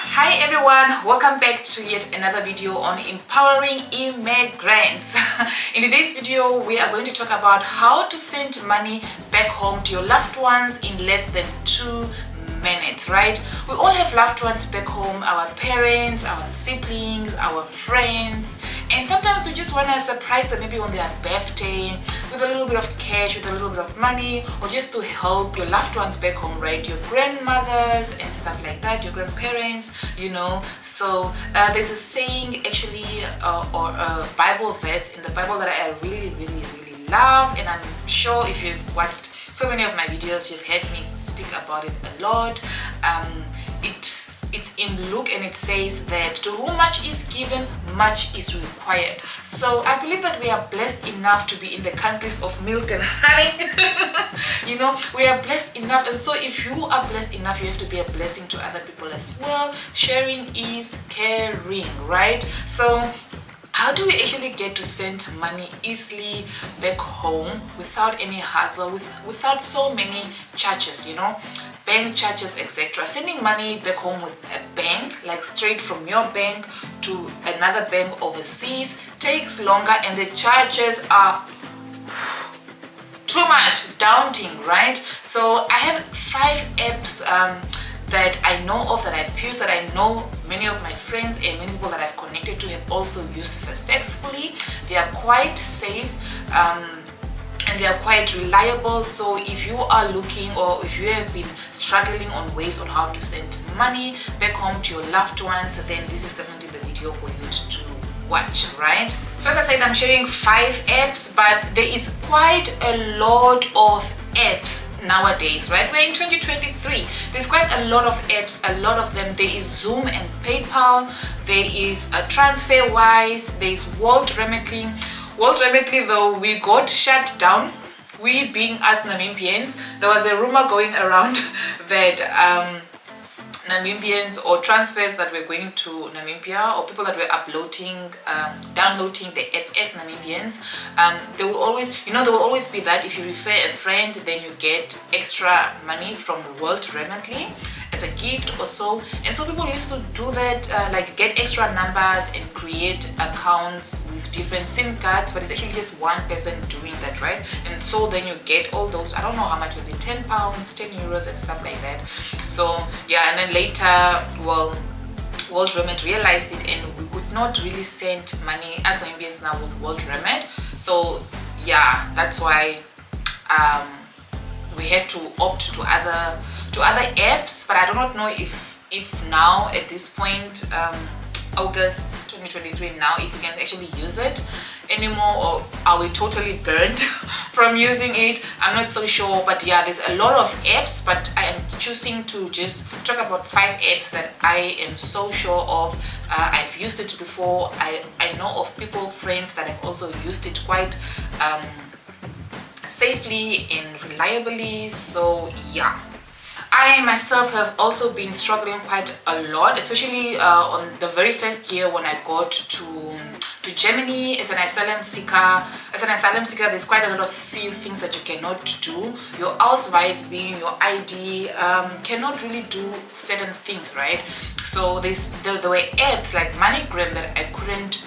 Hi everyone, welcome back to yet another video on empowering immigrants. In today's video we are going to talk about how to send money back home to your loved ones in less than 2 minutes, right? We all have loved ones back home, our parents, our siblings, our friends, and sometimes we just want to surprise them maybe on their birthday with a little bit of cash, with a little bit of money, or just to help your loved ones back home, right? Your grandmothers and stuff like that, your grandparents, you know. So there's a saying actually or a Bible verse in the Bible that I really love, and I'm sure if you've watched so many of my videos, you've heard me speak about it a lot. It's in Luke, and it says that to whom much is given, much is required. So I believe that we are blessed enough to be in the countries of milk and honey. You know, we are blessed enough, and so if you are blessed enough, you have to be a blessing to other people as well. Sharing is caring, right? So how do we actually get to send money easily back home without any hassle, without so many charges, you know, bank charges, etc. Sending money back home with a bank, like straight from your bank to another bank overseas, takes longer, and the charges are too much, daunting, right? So I have 5 apps that I know of, that I've used, that I know many of my friends and many people that I've connected to have also used successfully. They are quite safe and they are quite reliable. So if you are looking, or if you have been struggling on ways on how to send money back home to your loved ones, then this is definitely the video for you to watch, right? So as I said, I'm sharing 5 apps, but there is quite a lot of apps nowadays, right? We're in 2023. There's quite a lot of apps, a lot of them. There is Zoom and PayPal. There is TransferWise. There's World Remedy. World Remedy, though, we got shut down. We being us Namibians, there was a rumor going around that Namibians, or transfers that were going to Namibia, or people that were uploading, downloading the app as Namibians, they will always, there will always be that if you refer a friend, then you get extra money from World Remedy as a gift or so. And so people used to do that, like get extra numbers and create accounts with different SIM cards, but it's actually just one person doing that, right? And so then you get all those, I don't know how much was it, £10, €10 and stuff like that. So yeah, and then later, well, World Remedy realized it, and we could not really send money as Namibians now with World Remedy. So yeah, that's why we had to opt to other apps. But I do not know if now at this point, August 2023, now if we can actually use it anymore, or are we totally burnt from using it? I'm not so sure. But yeah, there's a lot of apps, but I am choosing to just talk about 5 apps that I am so sure of. I've used it before. I know of people, friends, that have also used it quite safely and reliably. So yeah, I myself have also been struggling quite a lot, especially on the very first year when I got to Germany as an asylum seeker. As an asylum seeker, there's quite a lot of few things that you cannot do. Your Ausweis, being your ID, cannot really do certain things, right? So there were apps like MoneyGram that I couldn't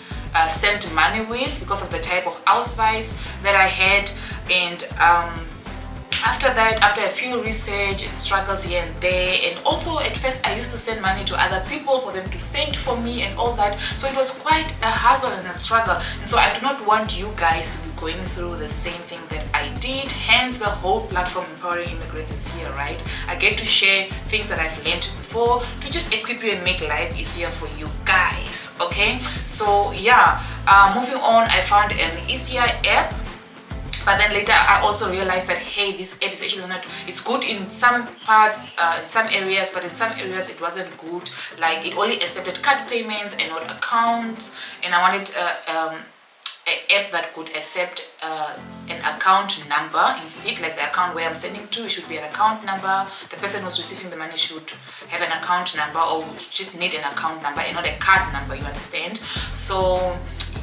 send money with because of the type of Ausweis that I had. And after that, after a few research and struggles here and there, and also at first I used to send money to other people for them to send for me and all that, so it was quite a hassle and a struggle. And so I do not want you guys to be going through the same thing that I did. Hence the whole platform Empowering Immigrants is here, right? I get to share things that I've learned before to just equip you and make life easier for you guys, okay? So yeah, moving on, I found an easier app. But then later I also realized that, hey, this app is actually not, it's good in some parts, in some areas, but in some areas it wasn't good. Like it only accepted card payments and not accounts. And I wanted an app that could accept an account number instead. Like the account where I'm sending to, it should be an account number. The person who's receiving the money should have an account number, or just need an account number and not a card number, you understand? So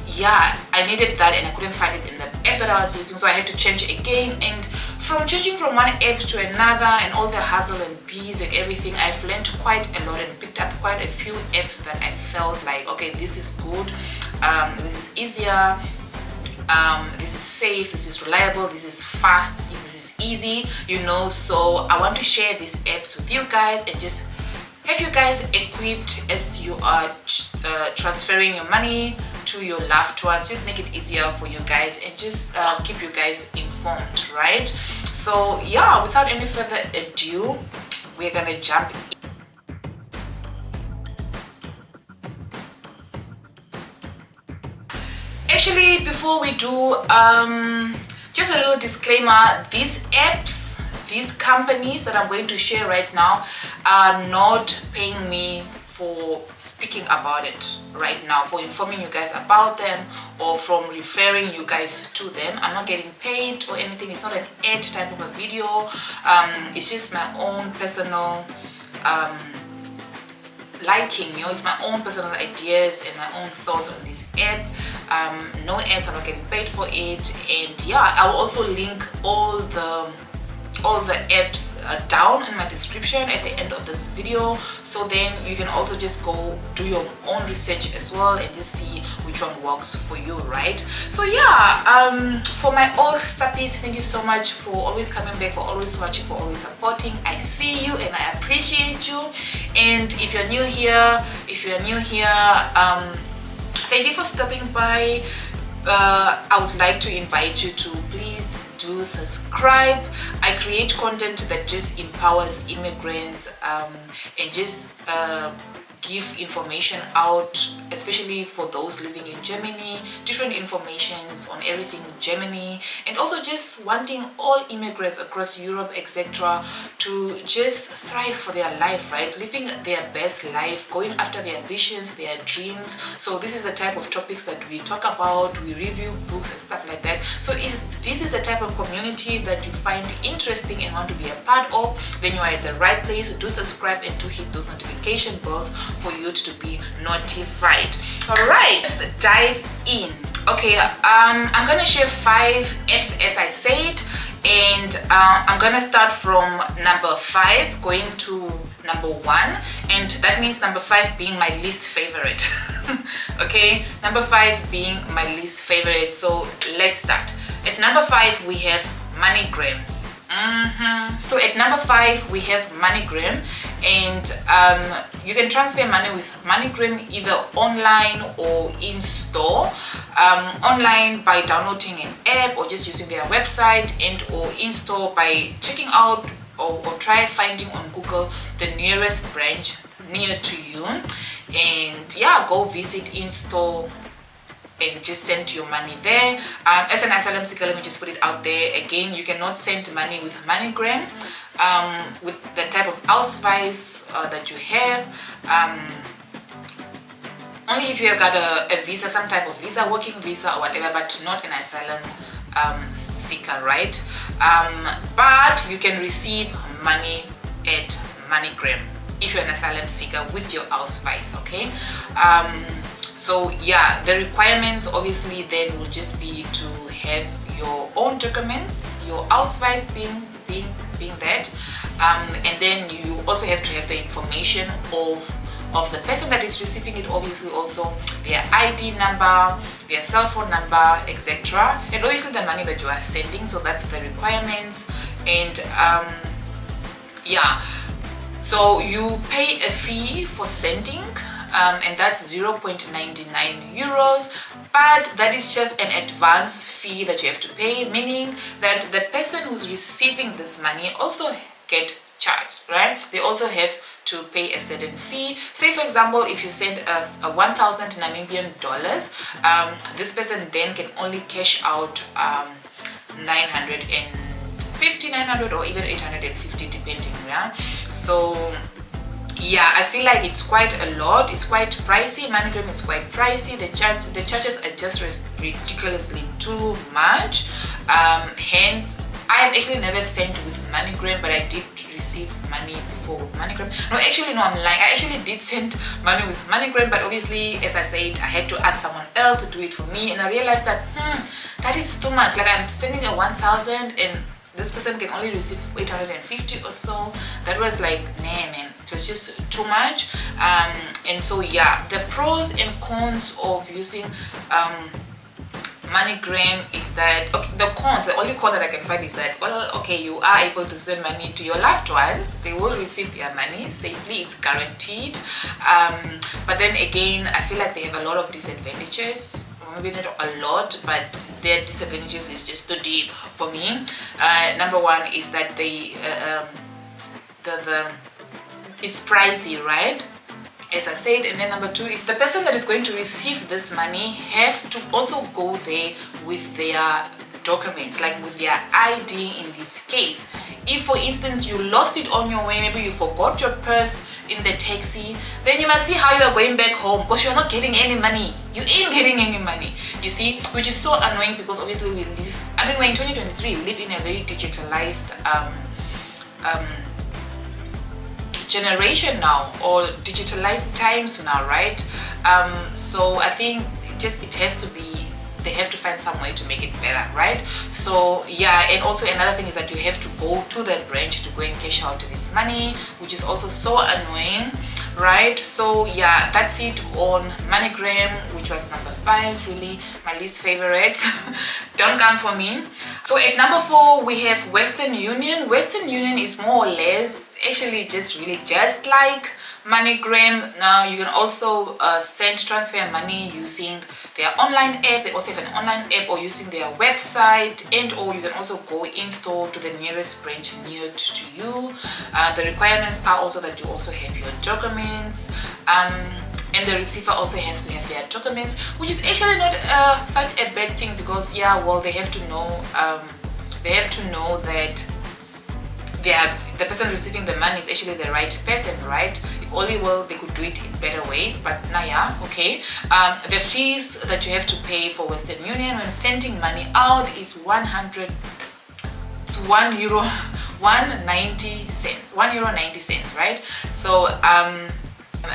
yeah, I needed that and I couldn't find it in the app that I was using, so I had to change again. And from changing from one app to another and all the hustle and bees and everything, I've learned quite a lot and picked up quite a few apps that I felt like, okay, this is good, this is easier, this is safe, this is reliable, this is fast, this is easy, you know. So I want to share these apps with you guys and just have you guys equipped as you are transferring your money to your loved ones. Just make it easier for you guys and just keep you guys informed, right? So yeah, without any further ado, we're gonna jump in. Actually, before we do, just a little disclaimer: these apps, these companies that I'm going to share right now are not paying me for speaking about it right now, for informing you guys about them, or from referring you guys to them. I'm not getting paid or anything. It's not an ad type of a video. It's just my own personal liking, you know. It's my own personal ideas and my own thoughts on this app. No ads, I'm not getting paid for it. And yeah, I will also link all the apps down in my description at the end of this video, so then you can also just go do your own research as well and just see which one works for you, right? So yeah, for my old suppies, thank you so much for always coming back, for always watching, for always supporting. I see you and I appreciate you. And if you're new here, thank you for stopping by. I would like to invite you to please do subscribe. I create content that just empowers immigrants and just give information out, especially for those living in Germany, different informations on everything in Germany, and also just wanting all immigrants across Europe, etc., to just thrive for their life, right? Living their best life, going after their visions, their dreams. So this is the type of topics that we talk about, we review books and stuff like that. So if this is the type of community that you find interesting and want to be a part of, then you are at the right place. Do subscribe and do hit those notification bells for you to be notified. All right, let's dive in. Okay, I'm gonna share 5 apps as I said, and I'm gonna start from number 5 going to number 1, and that means number 5 being my least favorite. Okay, number 5 being my least favorite. So let's start. At number 5 we have MoneyGram. So at number 5 we have MoneyGram, and you can transfer money with MoneyGram either online or in store. Online by downloading an app or just using their website, and or in store by checking out or try finding on Google the nearest branch near to you, and yeah, go visit in store and just send your money there. As an asylum seeker, let me just put it out there again, you cannot send money with MoneyGram with the type of Ausweis that you have. Only if you have got a visa, some type of visa, working visa or whatever, but not an asylum seeker, right? But you can receive money at MoneyGram if you're an asylum seeker with your Ausweis, okay? So yeah, the requirements obviously then will just be to have your own documents, your Ausweis being that, and then you also have to have the information of the person that is receiving it, obviously also their ID number, their cell phone number, etc., and obviously the money that you are sending. So that's the requirements. And yeah, so you pay a fee for sending, and that's 0.99 euros, but that is just an advance fee that you have to pay, meaning that the person who's receiving this money also get charged, right? They also have to pay a certain fee. Say for example, if you send a 1,000 Namibian dollars, this person then can only cash out 900 or even 850 depending, yeah? So yeah, I feel like it's quite a lot. It's quite pricey. MoneyGram is quite pricey. The charges are just ridiculously too much. Hence, I've actually never sent with MoneyGram, but I did receive money before with MoneyGram. No, actually, no, I'm lying. I actually did send money with MoneyGram, but obviously, as I said, I had to ask someone else to do it for me, and I realized that that is too much. Like, I'm sending a 1,000 and this person can only receive 850 or so. That was like, nah man, it was just too much. And so yeah, the pros and cons of using MoneyGram is that, okay, the only con that I can find is that, well, okay, you are able to send money to your loved ones. They will receive their money safely, it's guaranteed. But then again, I feel like they have a lot of disadvantages. Maybe not a lot, but their disadvantages is just too deep for me. Number one is that it's pricey, right? As I said. And then number two is the person that is going to receive this money have to also go there with their documents, like with their ID in this case. If for instance you lost it on your way, maybe you forgot your purse in the taxi, then you must see how you are going back home, because you're not getting any money. You ain't getting any money, you see, which is so annoying, because obviously we're in 2023, we live in a very digitalized generation now, or digitalized times now, right? So I think it has to be, they have to find some way to make it better, right? So yeah, and also another thing is that you have to go to the branch to go and cash out this money, which is also so annoying, right? So yeah, that's it on MoneyGram, which was number 5, really my least favorite. Don't come for me. So at number 4 we have Western Union. Western Union is more or less actually just like MoneyGram. Now you can also transfer money using their online app. They also have an online app, or using their website, and or you can also go in store to the nearest branch near to you. The requirements are also that you also have your documents, and the receiver also has to have their documents, which is actually not such a bad thing, because yeah, well, they have to know that the person receiving the money is actually the right person, right? If only, well, they could do it in better ways, but nah, yeah, okay. The fees that you have to pay for Western Union when sending money out is €1.90, €1.90, right? So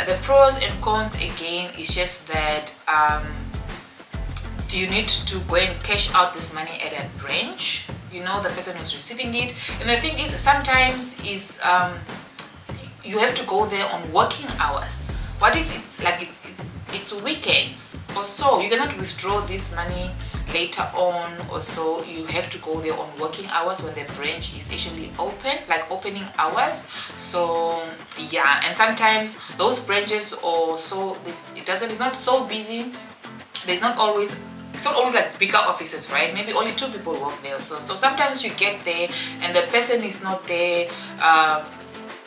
the pros and cons again is just that you need to go and cash out this money at a branch, you know, the person who's receiving it. And the thing is, sometimes is you have to go there on working hours. What if it's like it's weekends or so? You cannot withdraw this money later on or so. You have to go there on working hours when the branch is actually open, like opening hours. So yeah, and sometimes those branches, or so it's not so busy. It's not always like bigger offices, right? Maybe only 2 people work there. So sometimes you get there and the person is not there,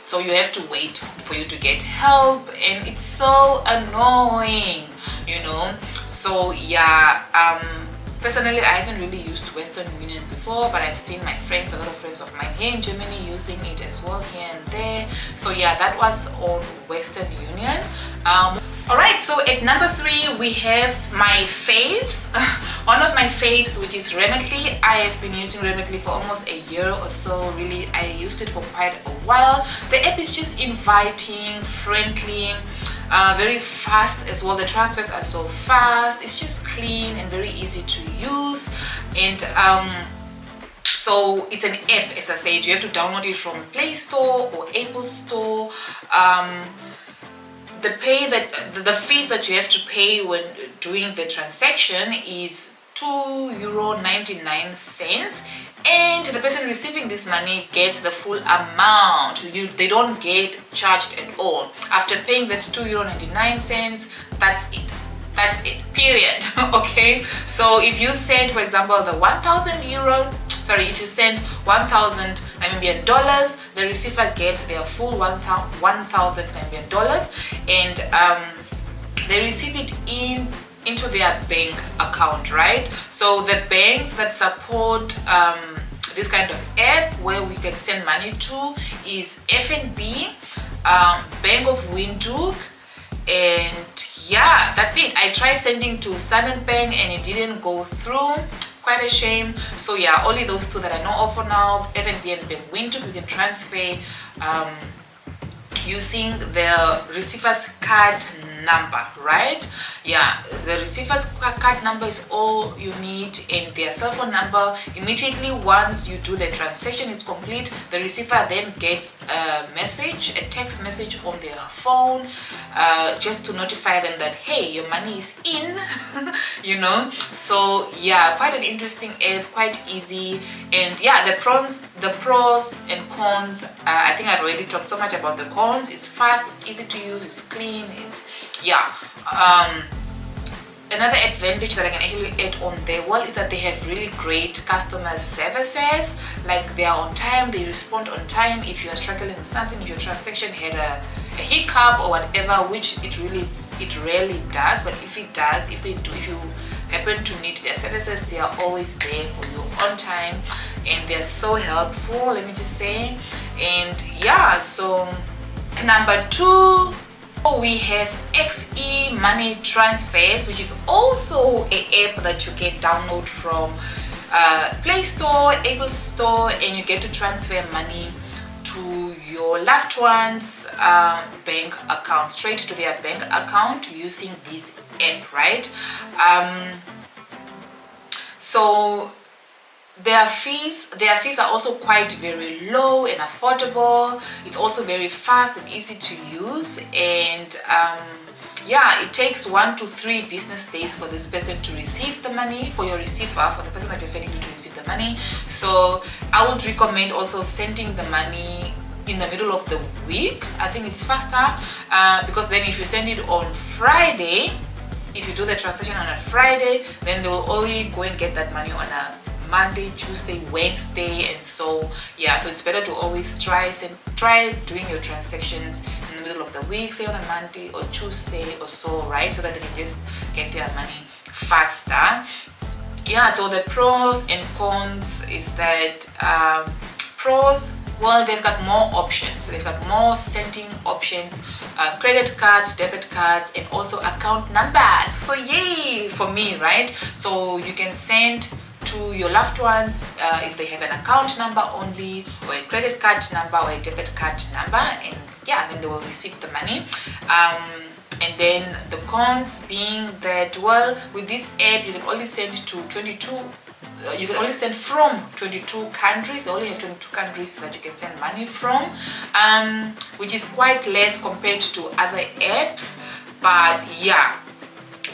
so you have to wait for you to get help, and it's so annoying, you know. So yeah, personally I haven't really used Western Union before, but I've seen my friends, a lot of friends of mine here in Germany, using it as well here and there. So yeah, that was on Western Union. Alright, so at number 3 we have my faves. One of my faves, which is Remitly. I have been using Remitly for almost a year or so. Really, I used it for quite a while. The app is just inviting, friendly, very fast as well. The transfers are so fast. It's just clean and very easy to use. And so it's an app, as I said. You have to download it from Play Store or Apple Store. The fees that you have to pay when doing the transaction is €2.99, and the person receiving this money gets the full amount. They don't get charged at all. After paying that €2.99, that's it, period. Okay, so if you send, for example, the if you send 1,000 Namibian dollars, the receiver gets their full 1,000 Namibian dollars, and they receive it into their bank account, right? So the banks that support this kind of app where we can send money to is FNB, Bank of Windhoek, and yeah, that's it. I tried sending to Standard Bank and it didn't go through. Quite a shame. So yeah, only those 2 that I know of for now, FNB and Bank Windhoek. You can transfer using the receiver's card number, right? Yeah, the receiver's card number is all you need, and their cell phone number. Immediately once you do the transaction is complete, the receiver then gets a text message on their phone, just to notify them that, hey, your money is in. You know, so yeah, quite an interesting app, quite easy. And yeah, the pros and cons, I think I've already talked so much about the cons. It's fast, it's easy to use, it's clean, it's another advantage that I can actually add on there, well, is that they have really great customer services. Like, they are on time, they respond on time. If you are struggling with something, if your transaction had a hiccup or whatever, which it rarely does, but if it does, if you happen to need their services, they are always there for you on time, and they're so helpful, let me just say. And yeah, so number 2, we have XE Money Transfers, which is also an app that you can download from Play Store, Apple Store, and you get to transfer money to your loved one's bank account, straight to their bank account using this app, right? So their fees are also quite very low and affordable. It's also very fast and easy to use, and yeah, it takes 1 to 3 business days for this person to receive the money, for your receiver, for the person that you're sending to receive the money. So I would recommend also sending the money in the middle of the week. I think it's faster, because then if you send it on Friday, if you do the transaction on a Friday, then they will only go and get that money on a Monday, Tuesday, Wednesday, and so yeah, so it's better to always try doing your transactions in the middle of the week, say on a Monday or Tuesday or so, right? So that they can just get their money faster. Yeah, so the pros and cons is that pros, well, they've got more options. They've got more sending options, credit cards, debit cards, and also account numbers. So yay for me, right? So you can send to your loved ones if they have an account number only, or a credit card number, or a debit card number, and yeah, then they will receive the money. And then the cons being that, well, with this app you can only send to 22, you can only send from 22 countries. They only have 22 countries that you can send money from, which is quite less compared to other apps. But yeah,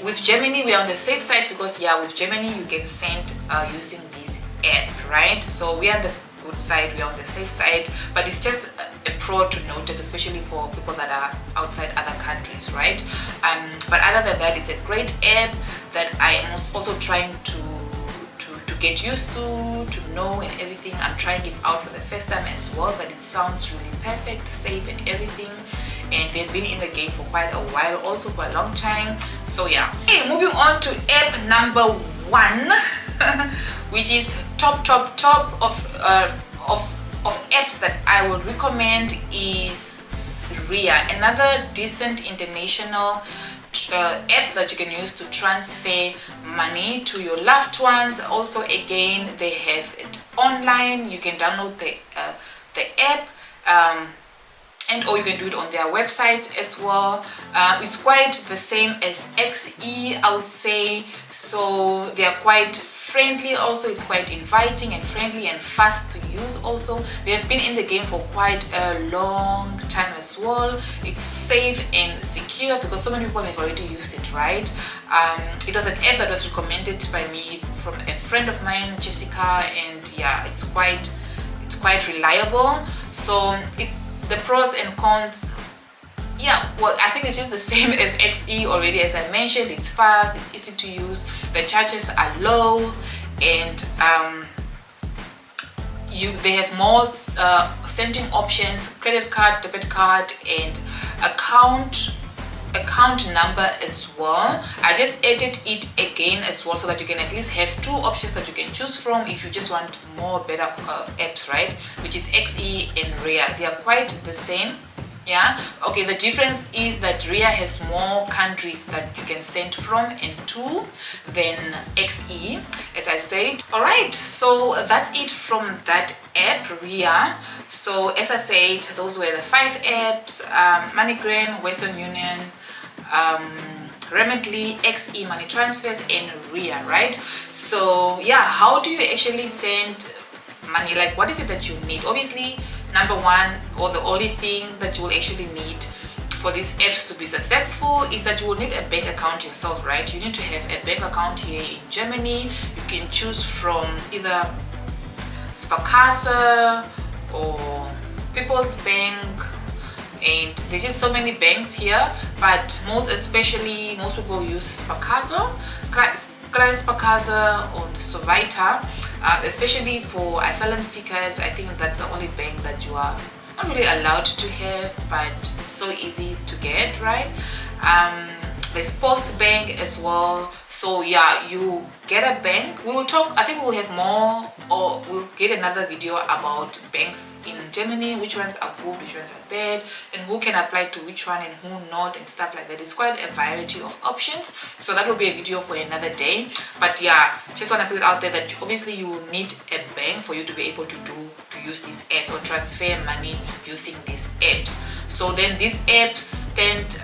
with Germany we are on the safe side, because yeah, with Germany you can send using this app, right? So we are on the good side, we are on the safe side, but it's just a pro to notice, especially for people that are outside other countries, right? But other than that, it's a great app that I am also trying to get used to know and everything. I'm trying it out for the first time as well, but it sounds really perfect, safe and everything. And they've been in the game for quite a while, also for a long time. So yeah. Okay, moving on to app number 1, which is top of apps that I would recommend, is Ria, another decent international app that you can use to transfer money to your loved ones. Also, again, they have it online. You can download the app, or you can do it on their website as well. It's quite the same as XE, I would say. So they are quite friendly. Also, it's quite inviting and friendly and fast to use. Also, they have been in the game for quite a long time as well. It's safe and secure because so many people have already used it, right? It was an app that was recommended by me from a friend of mine, Jessica, and yeah, it's quite reliable. So the pros and cons, yeah, well, I think it's just the same as XE already. As I mentioned, it's fast, it's easy to use, the charges are low, and they have more sending options, credit card, debit card, and account number as well. I just added it again as well, so that you can at least have 2 options that you can choose from if you just want better apps, right? Which is XE and Ria. They are quite the same. Yeah, okay, the difference is that Ria has more countries that you can send from and to than XE, as I said. All right, so that's it from that app, Ria. So as I said, those were the 5 apps: MoneyGram, Western Union, Remitly, XE money transfers, and RIA, right? So yeah, how do you actually send money? Like, what is it that you need? Obviously, number one, or the only thing that you will actually need for these apps to be successful is that you will need a bank account yourself, right? You need to have a bank account here in Germany. You can choose from either Sparkasse or People's Bank, and there's just so many banks here, but most people use Sparkasse, Sparkasse and so weiter, especially for asylum seekers. I think that's the only bank that you are not really allowed to have, but it's so easy to get, right? There's Post Bank as well. So yeah, you get a bank. We will talk, I think we'll have more, or we'll get another video about banks in Germany, which ones are good, which ones are bad, and who can apply to which one and who not, and stuff like that. It's quite a variety of options, so that will be a video for another day. But yeah, just want to put it out there that obviously you will need a bank for you to be able to use these apps or transfer money using these apps. So then these apps stand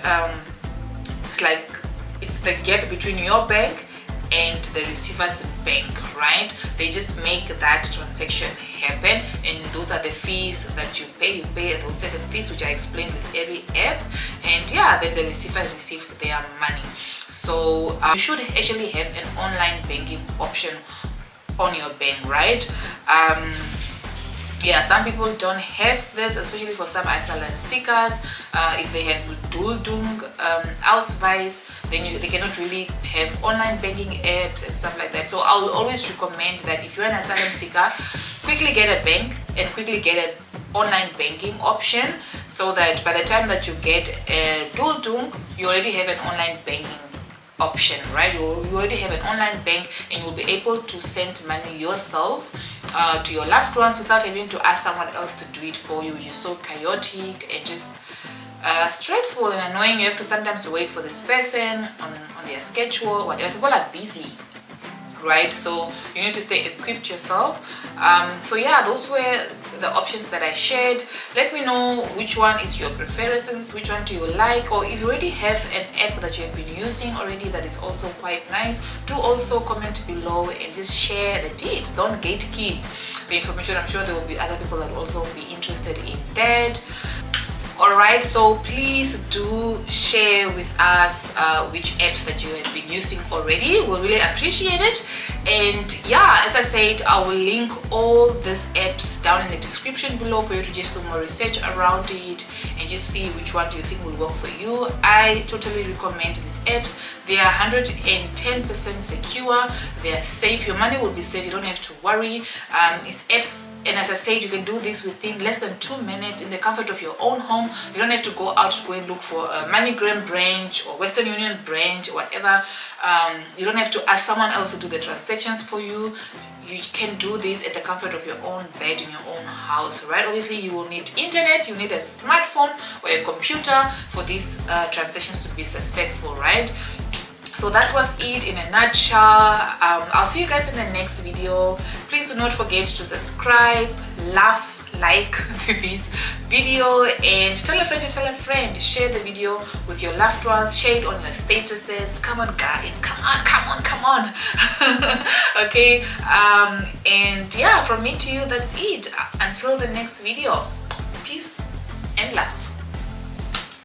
it's the gap between your bank and the receiver's bank, right? They just make that transaction happen, and those are the fees that you pay. You pay those certain fees which I explained with every app, and yeah, then the receiver receives their money. So you should actually have an online banking option on your bank, right? Yeah, some people don't have this, especially for some asylum seekers. If they have Duldung Ausweis, then they cannot really have online banking apps and stuff like that. So I'll always recommend that if you're an asylum seeker, quickly get a bank and quickly get an online banking option, so that by the time that you get a Duldung, you already have an online banking option, right? You already have an online bank, and you'll be able to send money yourself to your loved ones without having to ask someone else to do it for you, which is so chaotic and just stressful and annoying. You have to sometimes wait for this person on their schedule, whatever. People are busy, right? So you need to stay equipped yourself. So yeah, those were the options that I shared. Let me know which one is your preferences, which one do you like, or if you already have an app that you have been using already that is also quite nice, do also comment below and just share the tips. Don't gatekeep the information. I'm sure there will be other people that will also be interested in that. Alright, so please do share with us which apps that you have been using already. We'll really appreciate it. And yeah, as I said, I will link all these apps down in the description below for you to just do more research around it and just see which one do you think will work for you. I totally recommend these apps. They are 110% secure. They are safe. Your money will be safe. You don't have to worry. It's apps, and as I said, you can do this within less than 2 minutes in the comfort of your own home. You don't have to go out to go and look for a MoneyGram branch or Western Union branch or whatever. You don't have to ask someone else to do the transactions for you. You can do this at the comfort of your own bed in your own house, right? Obviously, you will need internet, you need a smartphone or a computer for these transactions to be successful, right? So that was it in a nutshell. I'll see you guys in the next video. Please do not forget to subscribe, like this video, and tell a friend to tell a friend. Share the video with your loved ones. Share it on your statuses. Come on guys, come on. Okay, and yeah, from me to you, that's it. Until the next video, peace and love.